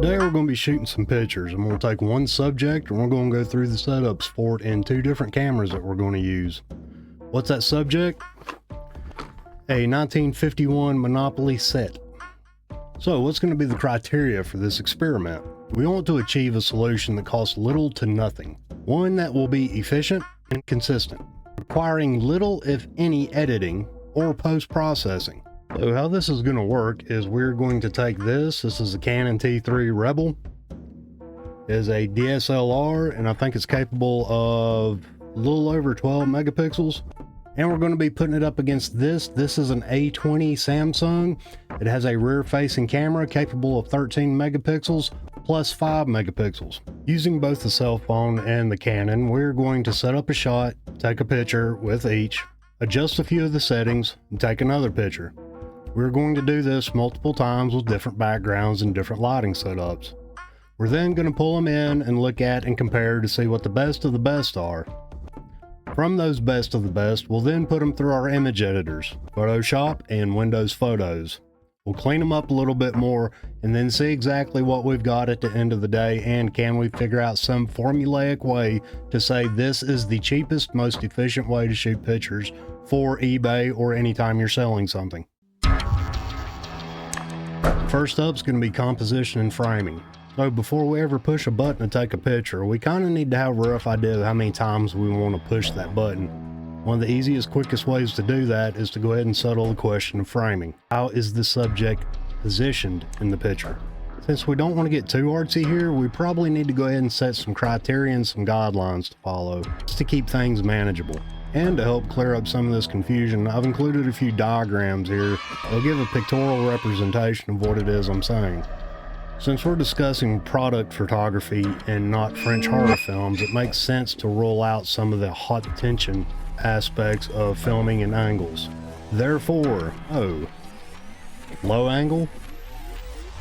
Today we're going to be shooting some pictures. I'm going to take one subject and we're going to go through the setups for it in two different cameras that we're going to use. What's that subject? A 1951 Monopoly set. So what's going to be the criteria for this experiment? We want to achieve a solution that costs little to nothing. One that will be efficient and consistent, requiring little if any editing or post-processing. So how this is going to work is we're going to take this is a Canon T3 Rebel. It is a DSLR and I think it's capable of a little over 12 megapixels. And we're going to be putting it up against this. This is an A20 Samsung. It has a rear facing camera capable of 13 megapixels plus 5 megapixels. Using both the cell phone and the Canon, we're going to set up a shot, take a picture with each, adjust a few of the settings, and take another picture. We're going to do this multiple times with different backgrounds and different lighting setups. We're then going to pull them in and look at and compare to see what the best of the best are. From those best of the best, we'll then put them through our image editors, Photoshop and Windows Photos. We'll clean them up a little bit more and then see exactly what we've got at the end of the day, and can we figure out some formulaic way to say this is the cheapest, most efficient way to shoot pictures for eBay or anytime you're selling something. First up is going to be composition and framing. So before we ever push a button to take a picture, we kind of need to have a rough idea of how many times we want to push that button. One of the easiest, quickest ways to do that is to go ahead and settle the question of framing. How is the subject positioned in the picture? Since we don't want to get too artsy here, we probably need to go ahead and set some criteria and some guidelines to follow, just to keep things manageable. And to help clear up some of this confusion, I've included a few diagrams here. They'll give a pictorial representation of what it is I'm saying. Since we're discussing product photography and not French horror films, it makes sense to roll out some of the hot tension aspects of filming and angles. Therefore, low angle,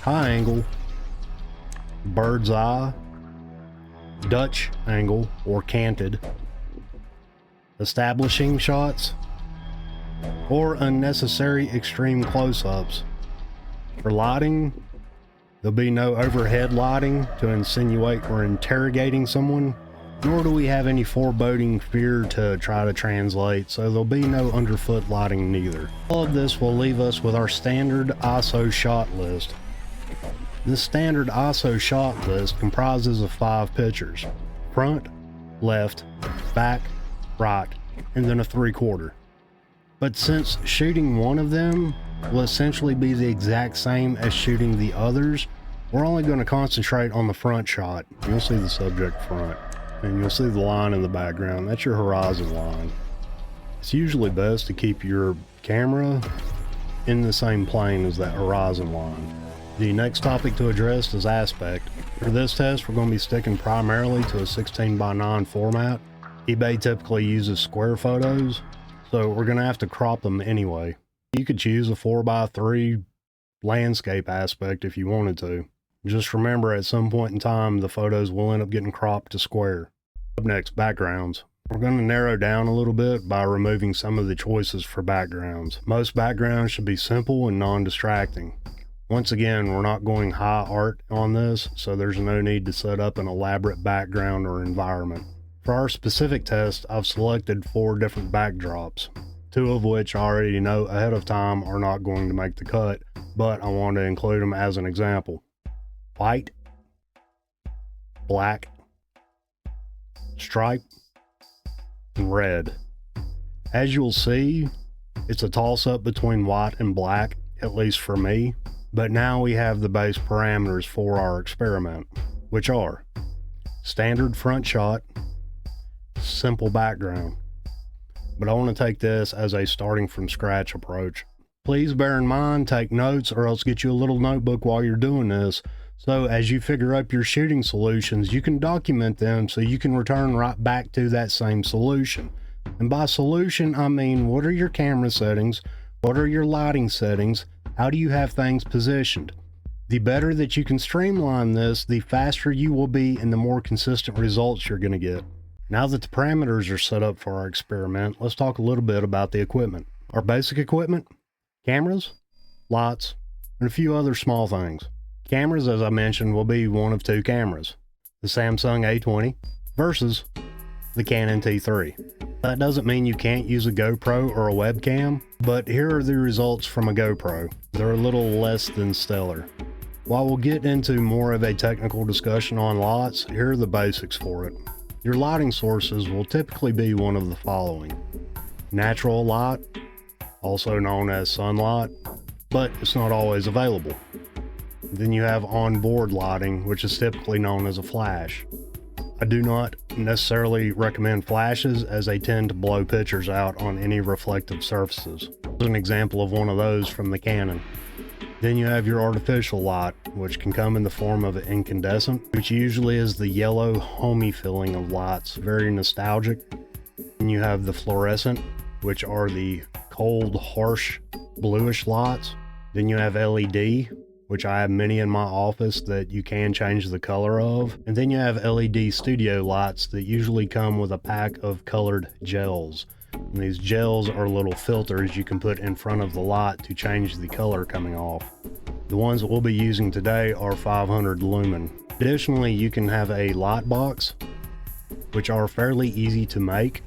high angle, bird's eye, Dutch angle or canted, establishing shots, or unnecessary extreme close-ups. For lighting, there'll be no overhead lighting to insinuate we're interrogating someone, nor do we have any foreboding fear to try to translate, so there'll be no underfoot lighting neither. All of this will leave us with our standard ISO shot list. This standard ISO shot list comprises of 5 pictures: front, left, back, right, and then a 3/4. But since shooting one of them will essentially be the exact same as shooting the others, we're only going to concentrate on the front shot. You'll see the subject front, and you'll see the line in the background. That's your horizon line. It's usually best to keep your camera in the same plane as that horizon line. The next topic to address is aspect. For this test, we're going to be sticking primarily to a 16:9 format. eBay typically uses square photos, so we're going to have to crop them anyway. You could choose a 4:3 landscape aspect if you wanted to. Just remember, at some point in time, the photos will end up getting cropped to square. Up next, backgrounds. We're going to narrow down a little bit by removing some of the choices for backgrounds. Most backgrounds should be simple and non-distracting. Once again, we're not going high art on this, so there's no need to set up an elaborate background or environment. For our specific test, I've selected 4 different backdrops, 2 of which I already know ahead of time are not going to make the cut, but I want to include them as an example. White, black, stripe, and red. As you'll see, it's a toss-up between white and black, at least for me, but now we have the base parameters for our experiment, which are standard front shot, simple background. But I want to take this as a starting from scratch approach. Please bear in mind, take notes, or else get you a little notebook while you're doing this, so as you figure up your shooting solutions, you can document them so you can return right back to that same solution. And by solution, I mean, what are your camera settings? What are your lighting settings? How do you have things positioned? The better that you can streamline this, the faster you will be and the more consistent results you're going to get. Now that the parameters are set up for our experiment, let's talk a little bit about the equipment. Our basic equipment: cameras, lights, and a few other small things. Cameras, as I mentioned, will be one of two cameras, the Samsung A20 versus the Canon T3. That doesn't mean you can't use a GoPro or a webcam, but here are the results from a GoPro. They're a little less than stellar. While we'll get into more of a technical discussion on LOTs, here are the basics for it. Your lighting sources will typically be one of the following: natural light, also known as sunlight, but it's not always available. Then you have onboard lighting, which is typically known as a flash. I do not necessarily recommend flashes as they tend to blow pictures out on any reflective surfaces. Here's an example of one of those from the Canon. Then you have your artificial light, which can come in the form of an incandescent, which usually is the yellow homey feeling of lights, very nostalgic. And you have the fluorescent, which are the cold, harsh, bluish lights. Then you have LED, which I have many in my office that you can change the color of. And then you have LED studio lights that usually come with a pack of colored gels. And these gels are little filters you can put in front of the light to change the color coming off. The ones that we'll be using today are 500 lumen. Additionally, you can have a light box, which are fairly easy to make,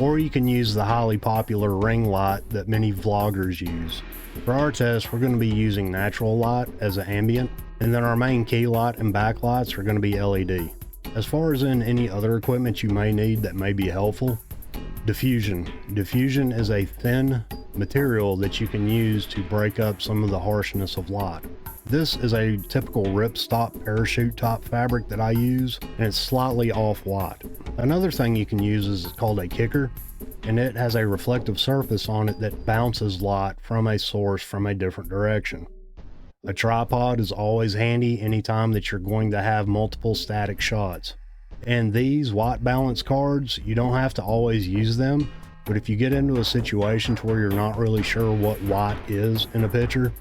or you can use the highly popular ring light that many vloggers use. For our test, we're going to be using natural light as an ambient, and then our main key light and backlights are going to be LED. As far as in any other equipment you may need that may be helpful, diffusion. Diffusion is a thin material that you can use to break up some of the harshness of light. This is a typical ripstop parachute top fabric that I use, and it's slightly off-white. Another thing you can use is called a kicker, and it has a reflective surface on it that bounces light from a source from a different direction. A tripod is always handy anytime that you're going to have multiple static shots. And these white balance cards, you don't have to always use them, but if you get into a situation to where you're not really sure what white is in a picture,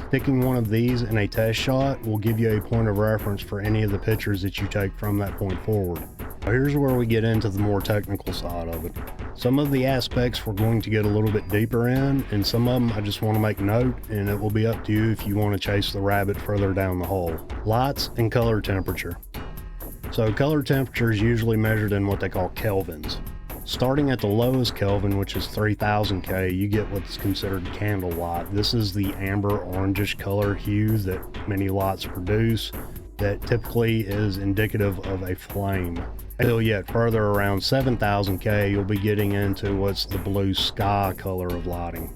sticking one of these in a test shot will give you a point of reference for any of the pictures that you take from that point forward. Now here's where we get into the more technical side of it. Some of the aspects we're going to get a little bit deeper in, and some of them I just want to make note, and it will be up to you if you want to chase the rabbit further down the hole. Lights and color temperature. So color temperature is usually measured in what they call kelvins. Starting at the lowest Kelvin, which is 3000 K, you get what's considered candle light. This is the amber orangish color hue that many lights produce that typically is indicative of a flame. Until yet further around 7000 K, you'll be getting into what's the blue sky color of lighting.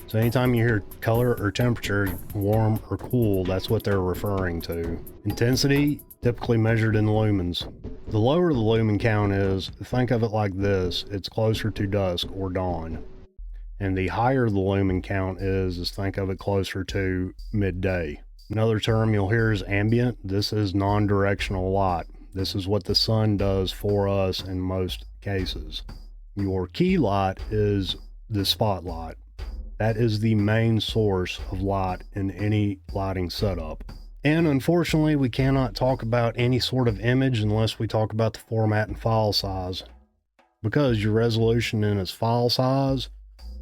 So anytime you hear color or temperature, warm or cool, that's what they're referring to. Intensity, typically measured in lumens. The lower the lumen count is, think of it like this: it's closer to dusk or dawn. And the higher the lumen count is think of it closer to midday. Another term you'll hear is ambient. This is non-directional light. This is what the sun does for us in most cases. Your key light is the spotlight. That is the main source of light in any lighting setup. And unfortunately, we cannot talk about any sort of image unless we talk about the format and file size, because your resolution and its file size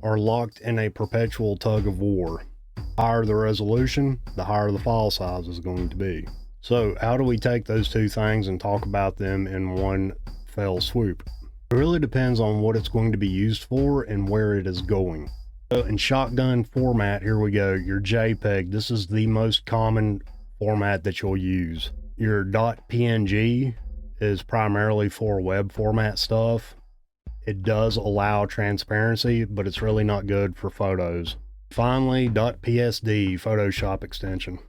are locked in a perpetual tug of war. The higher the resolution, the higher the file size is going to be. So how do we take those two things and talk about them in one fell swoop? It really depends on what it's going to be used for and where it is going. So in shotgun format, here we go, your JPEG. This is the most common format that you'll use. Your .png is primarily for web format stuff. It does allow transparency, but it's really not good for photos. Finally, .psd Photoshop extension.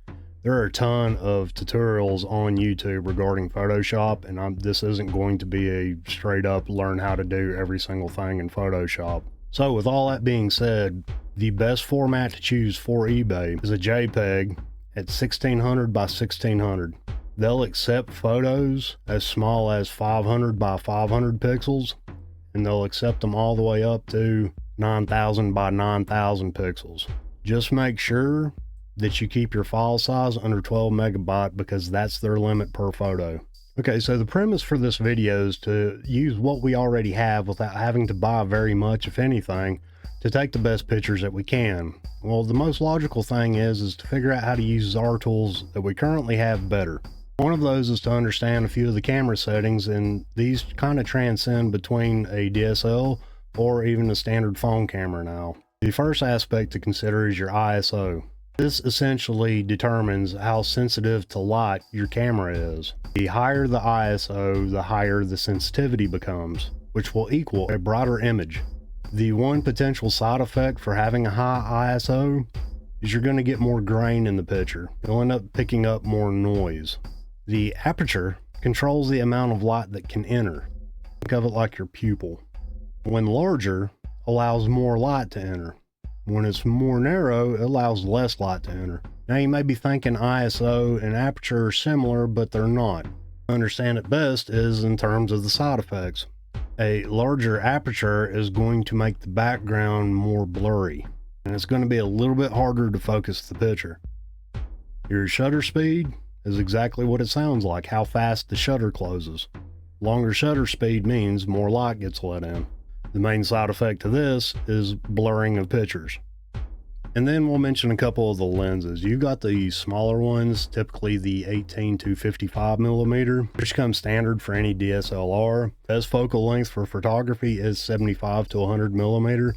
There are a ton of tutorials on YouTube regarding Photoshop, and this isn't going to be a straight up learn how to do every single thing in Photoshop. So with all that being said, the best format to choose for eBay is a JPEG at 1600 by 1600. They'll accept photos as small as 500 by 500 pixels, and they'll accept them all the way up to 9000 by 9000 pixels. Just make sure that you keep your file size under 12 megabyte because that's their limit per photo. Okay, so the premise for this video is to use what we already have without having to buy very much, if anything, to take the best pictures that we can. Well, the most logical thing is to figure out how to use our tools that we currently have better. One of those is to understand a few of the camera settings, and these kind of transcend between a DSL or even a standard phone camera now. The first aspect to consider is your ISO. This essentially determines how sensitive to light your camera is. The higher the ISO, the higher the sensitivity becomes, which will equal a brighter image. The one potential side effect for having a high ISO is you're going to get more grain in the picture. You'll end up picking up more noise. The aperture controls the amount of light that can enter. Think of it like your pupil. When larger, allows more light to enter. When it's more narrow, it allows less light to enter. Now you may be thinking ISO and aperture are similar, but they're not. To understand it best is in terms of the side effects. A larger aperture is going to make the background more blurry, and it's going to be a little bit harder to focus the picture. Your shutter speed is exactly what it sounds like, how fast the shutter closes. Longer shutter speed means more light gets let in. The main side effect to this is blurring of pictures. And then we'll mention a couple of the lenses. You've got the smaller ones, typically the 18 to 55 millimeter, which comes standard for any DSLR. Best focal length for photography is 75 to 100 millimeter.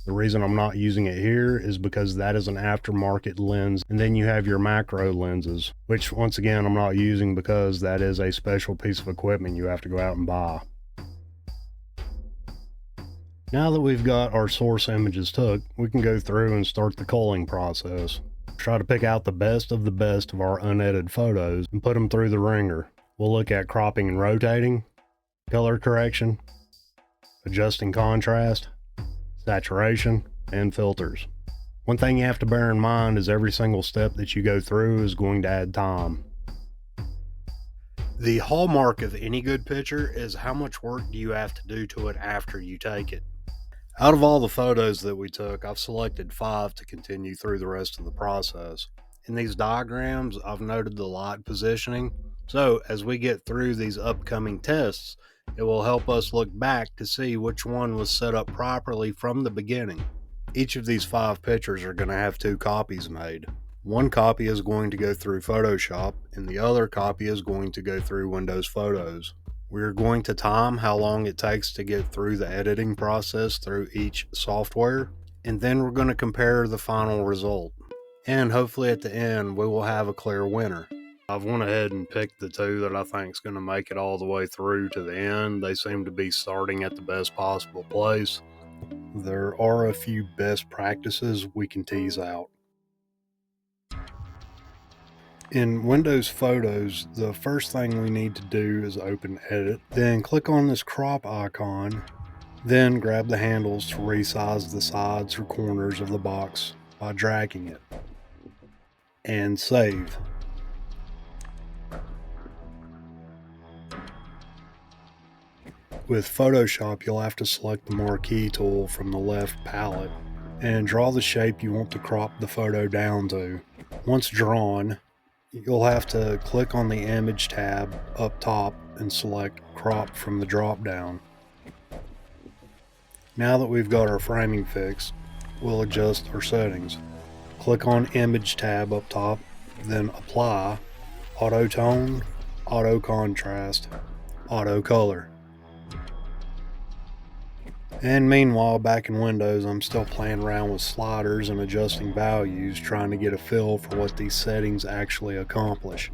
The reason I'm not using it here is because that is an aftermarket lens. And then you have your macro lenses, which once again, I'm not using because that is a special piece of equipment you have to go out and buy. Now that we've got our source images took, we can go through and start the culling process. Try to pick out the best of our unedited photos and put them through the ringer. We'll look at cropping and rotating, color correction, adjusting contrast, saturation, and filters. One thing you have to bear in mind is every single step that you go through is going to add time. The hallmark of any good picture is how much work do you have to do to it after you take it. Out of all the photos that we took, I've selected 5 to continue through the rest of the process. In these diagrams, I've noted the light positioning, so as we get through these upcoming tests, it will help us look back to see which one was set up properly from the beginning. Each of these 5 pictures are going to have 2 copies made. One copy is going to go through Photoshop, and the other copy is going to go through Windows Photos. We're going to time how long it takes to get through the editing process through each software, and then we're going to compare the final result. And hopefully at the end, we will have a clear winner. I've went ahead and picked the 2 that I think is going to make it all the way through to the end. They seem to be starting at the best possible place. There are a few best practices we can tease out. In Windows Photos, the first thing we need to do is open Edit, then click on this crop icon, then grab the handles to resize the sides or corners of the box by dragging it, and save. With Photoshop, you'll have to select the marquee tool from the left palette and draw the shape you want to crop the photo down to. Once drawn, you'll have to click on the Image tab up top and select Crop from the drop down. Now that we've got our framing fixed, we'll adjust our settings. Click on Image tab up top, then Apply, Auto Tone, Auto Contrast, Auto Color. And meanwhile, back in Windows, I'm still playing around with sliders and adjusting values, trying to get a feel for what these settings actually accomplish.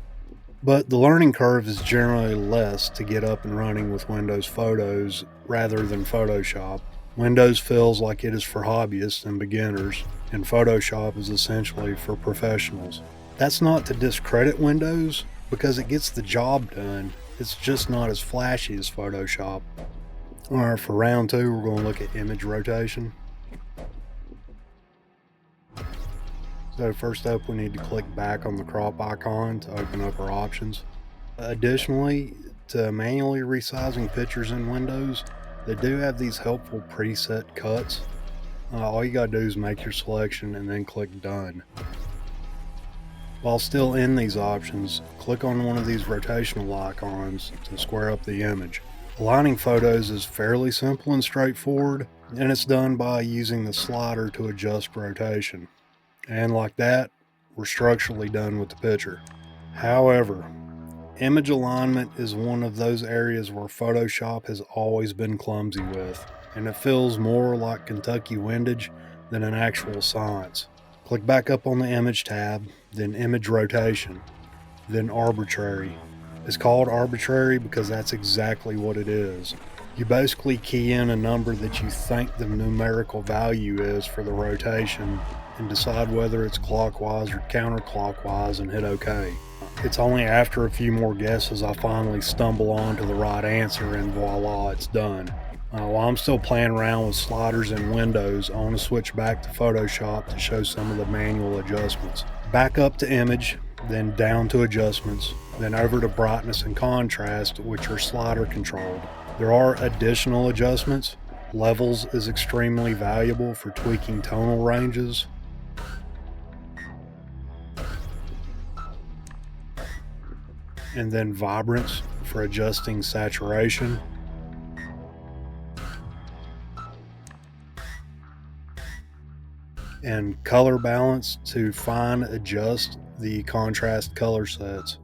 But the learning curve is generally less to get up and running with Windows Photos rather than Photoshop. Windows feels like it is for hobbyists and beginners, and Photoshop is essentially for professionals. That's not to discredit Windows, because it gets the job done. It's just not as flashy as Photoshop. Alright, for round 2, we're going to look at image rotation. So first up, we need to click back on the crop icon to open up our options. Additionally, to manually resizing pictures in Windows, they do have these helpful preset cuts. All you gotta do is make your selection and then click done. While still in these options, click on one of these rotational icons to square up the image. Aligning photos is fairly simple and straightforward, And it's done by using the slider to adjust rotation. And like that, we're structurally done with the picture. However, image alignment is one of those areas where Photoshop has always been clumsy with, and it feels more like Kentucky windage than an actual science. Click back up on the image tab, then image rotation, then arbitrary. It's called arbitrary because that's exactly what it is. You basically key in a number that you think the numerical value is for the rotation and decide whether it's clockwise or counterclockwise and hit OK. It's only after a few more guesses I finally stumble onto the right answer and voila, it's done. While I'm still playing around with sliders and windows, I want to switch back to Photoshop to show some of the manual adjustments. Back up to image, then down to adjustments, then over to brightness and contrast, which are slider controlled. There are additional adjustments. Levels is extremely valuable for tweaking tonal ranges. And then vibrance for adjusting saturation. And color balance to fine adjust the contrast color sets.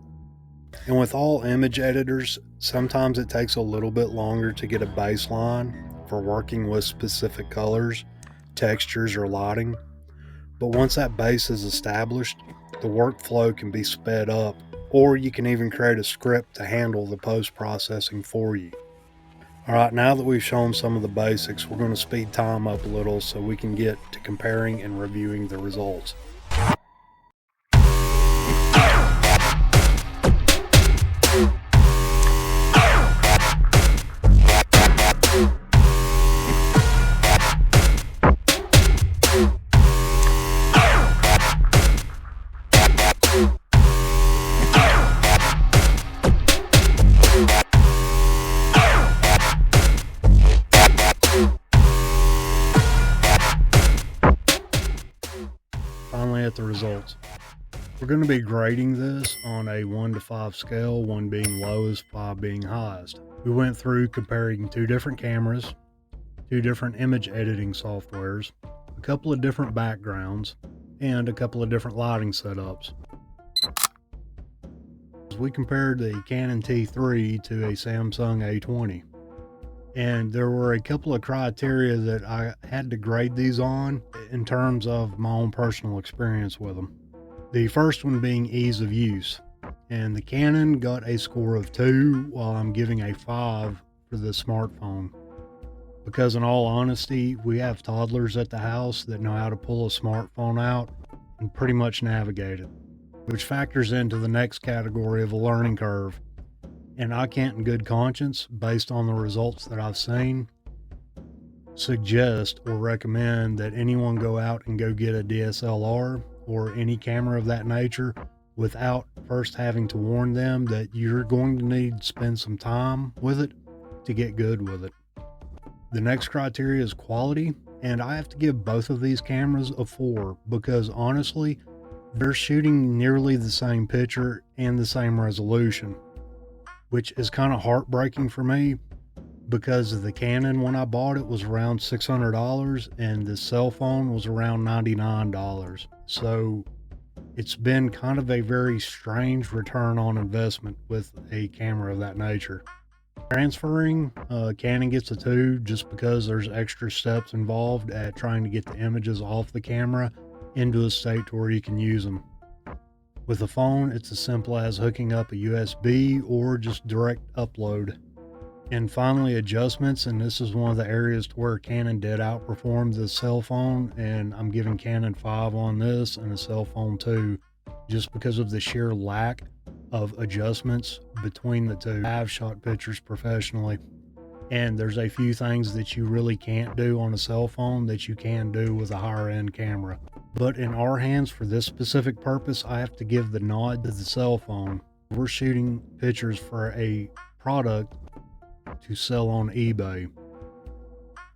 And with all image editors, sometimes it takes a little bit longer to get a baseline for working with specific colors, textures, or lighting. But once that base is established, the workflow can be sped up, or you can even create a script to handle the post-processing for you. Alright, now that we've shown some of the basics, we're going to speed time up a little so we can get to comparing and reviewing the results. Finally at the results. We're going to be grading this on a 1 to 5 scale, 1 being lowest, 5 being highest. We went through comparing 2 different cameras, 2 different image editing softwares, a couple of different backgrounds, and a couple of different lighting setups. We compared the Canon T3 to a Samsung A20. And there were a couple of criteria that I had to grade these on in terms of my own personal experience with them. The first one being ease of use. And the Canon got a score of 2 while I'm giving a 5 for the smartphone. Because in all honesty, we have toddlers at the house that know how to pull a smartphone out and pretty much navigate it, which factors into the next category of a learning curve. And I can't in good conscience, based on the results that I've seen, suggest or recommend that anyone go out and go get a DSLR or any camera of that nature without first having to warn them that you're going to need to spend some time with it to get good with it. The next criteria is quality, and I have to give both of these cameras a 4 because honestly, they're shooting nearly the same picture and the same resolution, which is kind of heartbreaking for me because the Canon, when I bought it, was around $600 and the cell phone was around $99. So it's been kind of a very strange return on investment with a camera of that nature. Transferring, Canon gets a 2 just because there's extra steps involved at trying to get the images off the camera into a state to where you can use them. With a phone, it's as simple as hooking up a USB or just direct upload. And finally, adjustments, and this is one of the areas to where Canon did outperform the cell phone, and I'm giving Canon 5 on this and the cell phone 2 just because of the sheer lack of adjustments between the two. I've shot pictures professionally, and there's a few things that you really can't do on a cell phone that you can do with a higher end camera. But in our hands, for this specific purpose, I have to give the nod to the cell phone. We're shooting pictures for a product to sell on eBay.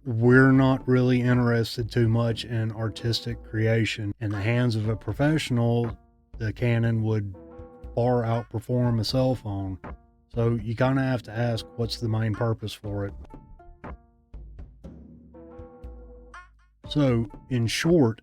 We're not really interested too much in artistic creation. In the hands of a professional, the Canon would far outperform a cell phone. So you kind of have to ask, what's the main purpose for it? So, in short,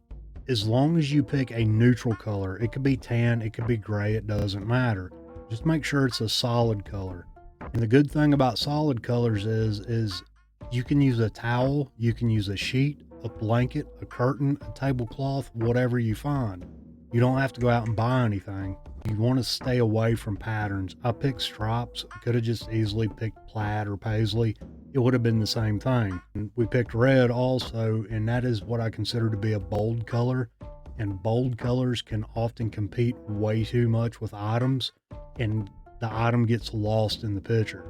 as long as you pick a neutral color, it could be tan, it could be gray, it doesn't matter. Just make sure it's a solid color. And the good thing about solid colors is you can use a towel, you can use a sheet, a blanket, a curtain, a tablecloth, whatever you find. You don't have to go out and buy anything. You want to stay away from patterns. I picked stripes. I could have just easily picked plaid or paisley. It would have been the same thing. And we picked red also, and that is what I consider to be a bold color. And bold colors can often compete way too much with items, and the item gets lost in the picture.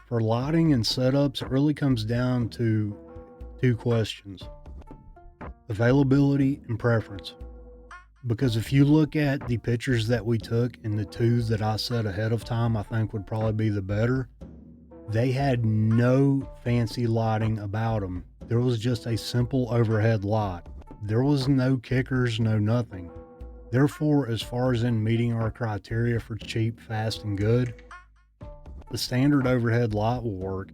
For lighting and setups, it really comes down to two questions: availability and preference. Because if you look at the pictures that we took and the two that I set ahead of time, I think would probably be the better. They had no fancy lighting about them. There was just a simple overhead light. There was no kickers, no nothing. Therefore, as far as in meeting our criteria for cheap, fast, and good, the standard overhead light will work.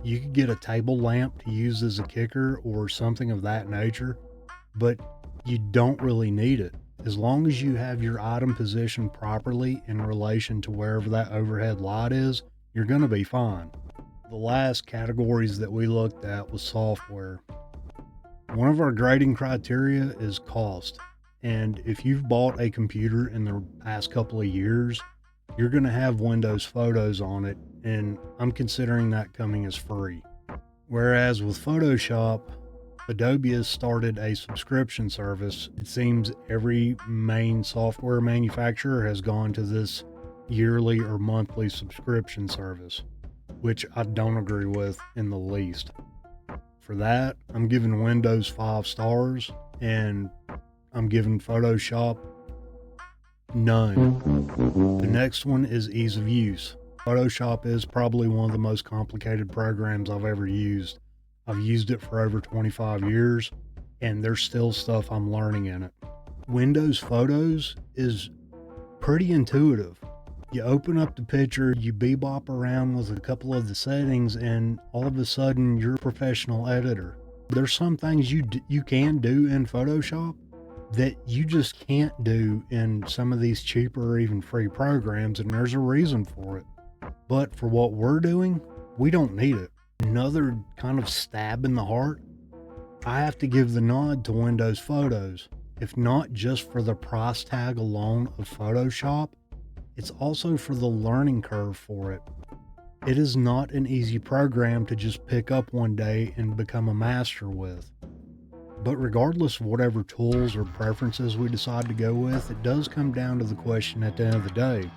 You could get a table lamp to use as a kicker or something of that nature, but you don't really need it. As long as you have your item positioned properly in relation to wherever that overhead light is, you're going to be fine. The last categories that we looked at was software. One of our grading criteria is cost. And if you've bought a computer in the past couple of years, you're going to have Windows Photos on it, and I'm considering that coming as free. Whereas with Photoshop, Adobe has started a subscription service. It seems every main software manufacturer has gone to this yearly or monthly subscription service, which I don't agree with in the least. For that, I'm giving Windows 5 stars, and I'm giving Photoshop none. The next one is ease of use. Photoshop is probably one of the most complicated programs I've ever used. I've used it for over 25 years, and there's still stuff I'm learning in it. Windows Photos is pretty intuitive. You open up the picture, you bebop around with a couple of the settings, and all of a sudden you're a professional editor. There's some things you can do in Photoshop that you just can't do in some of these cheaper or even free programs, and there's a reason for it. But for what we're doing, we don't need it. Another kind of stab in the heart, I have to give the nod to Windows Photos. If not just for the price tag alone of Photoshop, it's also for the learning curve for it. It is not an easy program to just pick up one day and become a master with. But regardless of whatever tools or preferences we decide to go with, it does come down to the question at the end of the day: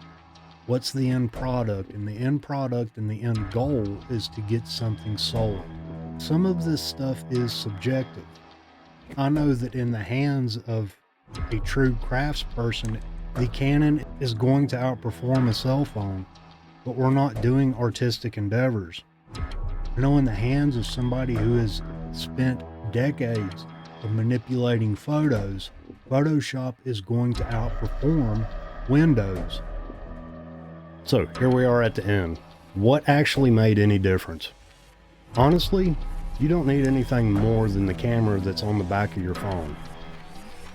what's the end product? And the end product and the end goal is to get something sold. Some of this stuff is subjective. I know that in the hands of a true craftsperson, the Canon is going to outperform a cell phone, but we're not doing artistic endeavors. I know in the hands of somebody who has spent decades of manipulating photos, Photoshop is going to outperform Windows. So here we are at the end. What actually made any difference? Honestly, you don't need anything more than the camera that's on the back of your phone.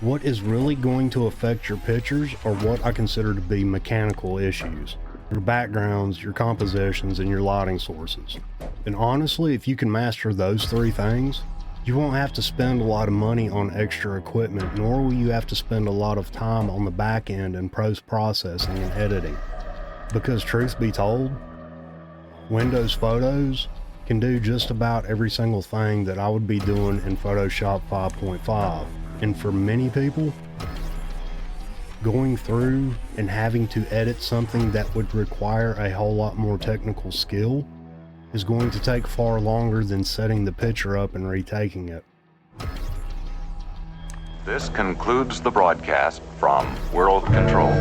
What is really going to affect your pictures are what I consider to be mechanical issues. Your backgrounds, your compositions, and your lighting sources. And honestly, if you can master those three things, you won't have to spend a lot of money on extra equipment, nor will you have to spend a lot of time on the back end in post-processing and editing. Because truth be told, Windows Photos can do just about every single thing that I would be doing in Photoshop 5.5. And for many people, going through and having to edit something that would require a whole lot more technical skill is going to take far longer than setting the picture up and retaking it. This concludes the broadcast from World Control.